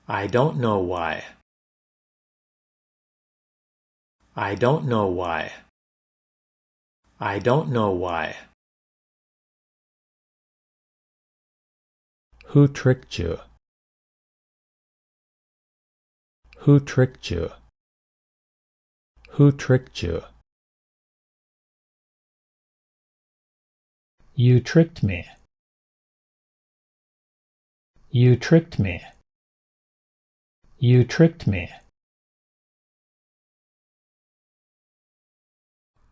I don't know why. I don't know why. I don't know why. Who tricked you? Who tricked you? Who tricked you? You tricked me. You tricked me. You tricked me.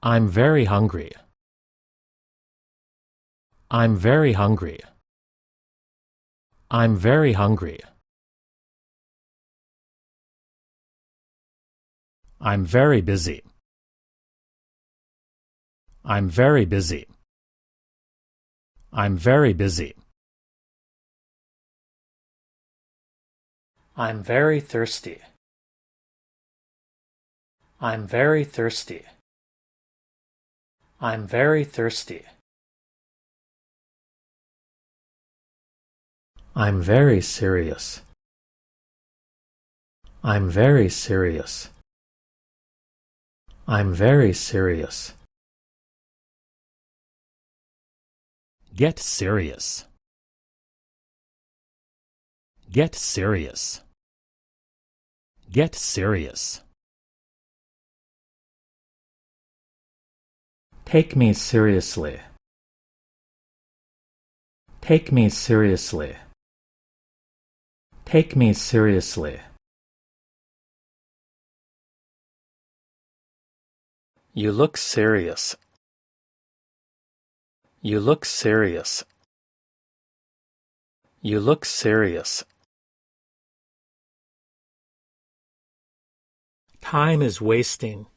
I'm very hungry. I'm very hungry. I'm very hungry. I'm very busy. I'm very busy. I'm very busy. I'm very thirsty. I'm very thirsty. I'm very thirsty. I'm very serious. I'm very serious. I'm very serious. Get serious. Get serious. Get serious. Take me seriously. Take me seriously. Take me seriously. You look serious. You look serious. You look serious. Time is wasting.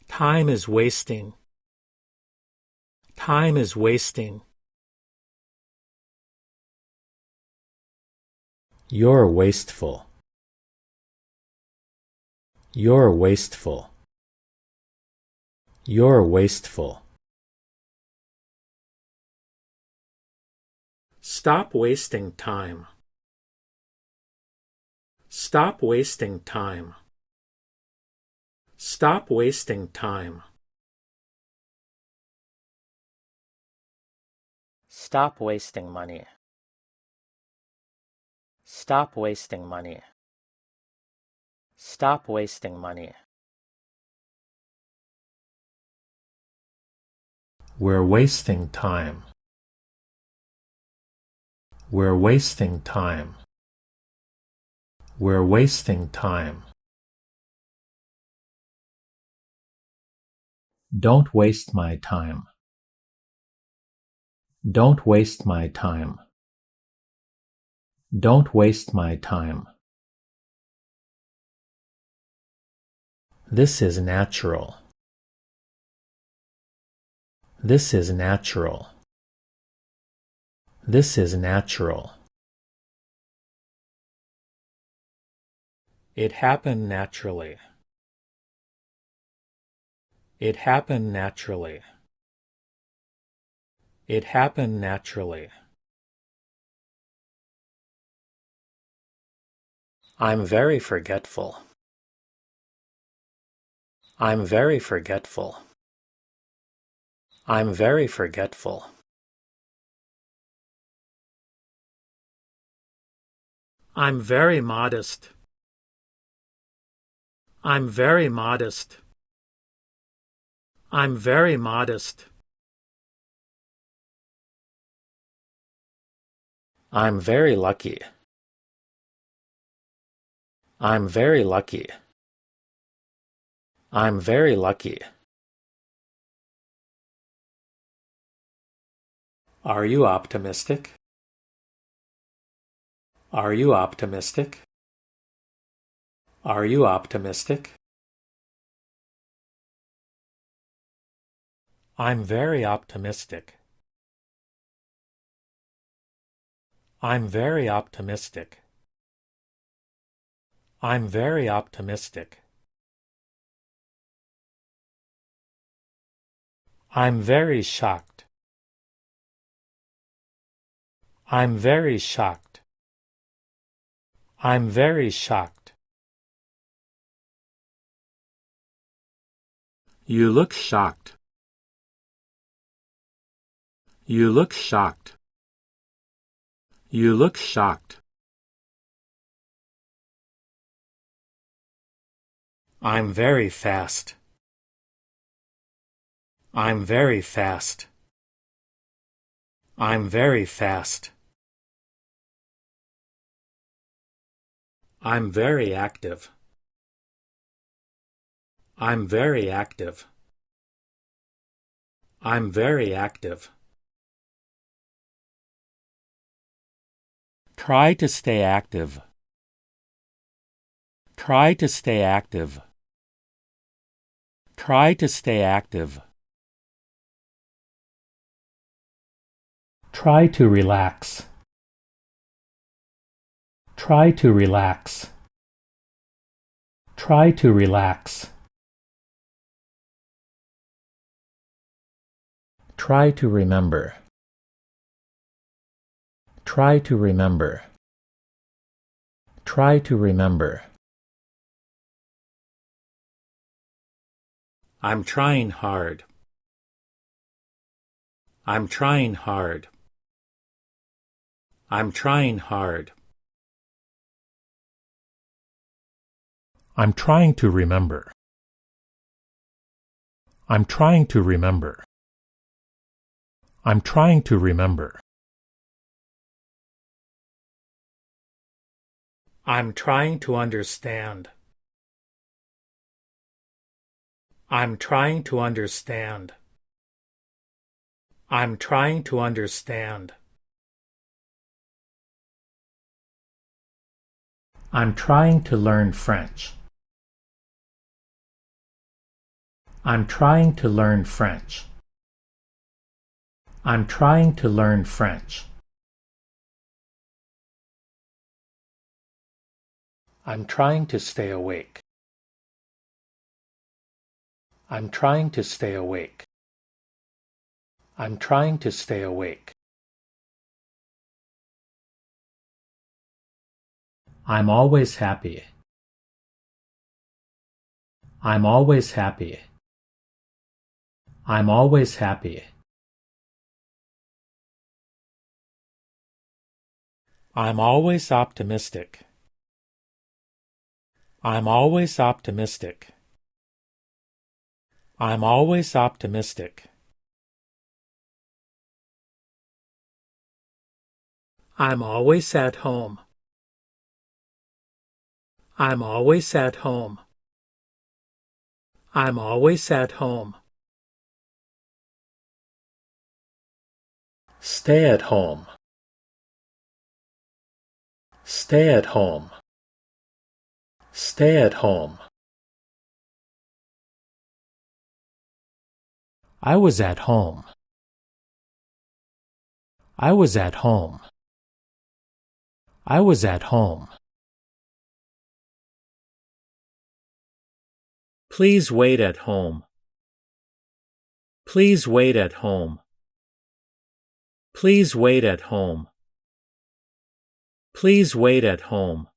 Time is wasting. Time is wasting. You're wasteful. You're wasteful. You're wasteful. Stop wasting time. Stop wasting time. Stop wasting time. Stop wasting money. Stop wasting money. Stop wasting money. We're wasting time. We're wasting time. We're wasting time. Don't waste my time. Don't waste my time. Don't waste my time. This is natural. This is natural. This is natural. It happened naturally. It happened naturally. It happened naturally. I'm very forgetful. I'm very forgetful. I'm very forgetful. I'm very modest. I'm very modest. I'm very modest. I'm very lucky. I'm very lucky. I'm very lucky. Are you optimistic? Are you optimistic? Are you optimistic? I'm very optimistic. I'm very optimistic. I'm very optimistic. I'm very shocked. I'm very shocked. I'm very shocked. You look shocked. You look shocked. You look shocked. I'm very fast. I'm very fast. I'm very fast. I'm very active. I'm very active. I'm very active. Try to stay active. Try to stay active. Try to stay active. Try to relax. Try to relax. Try to relax. Try to remember. Try to remember. Try to remember. I'm trying hard. I'm trying hard. I'm trying hard. I'm trying to remember. I'm trying to remember. I'm trying to remember. I'm trying to understand. I'm trying to understand. I'm trying to understand. I'm trying to learn French. I'm trying to learn French. I'm trying to learn French. I'm trying to stay awake. I'm trying to stay awake. I'm trying to stay awake. I'm always happy. I'm always happy. I'm always happy. I'm always optimistic. I'm always optimistic. I'm always optimistic. I'm always at home. I'm always at home. I'm always at home. Stay at home. Stay at home. Stay at home. I was at home. I was at home. I was at home. Please wait at home. Please wait at home. Please wait at home. Please wait at home.